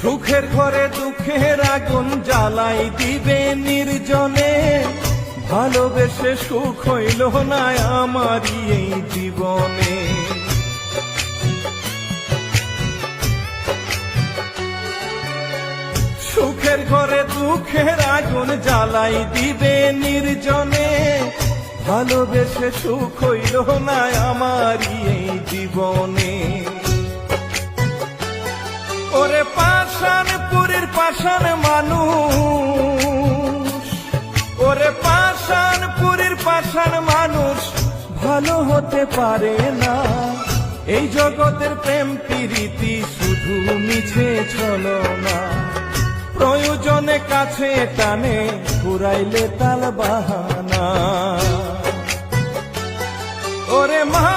সুখের ঘরে দুঃখের আগুন জ্বালাই দিবে নির্জনে, ভালোবেসে সুখ হইল না আমারই এই জীবনে। সুখের ঘরে দুঃখের আগুন জ্বালাই দিবে নির্জনে, ভালোবেসে সুখ হইল না আমারই এই জীবনে। ওরে পাষাণপুরীর পাষাণ মানুষ, ওরে পাষাণপুরীর পাষাণ মানুষ ভালো হতে পারে না। এই জগতের প্রেম প্রীতি শুধু মিছে ছলনা, প্রয়োজনে কাছে টানে ঘুরাইলে তাল বাহানা। ওরে মা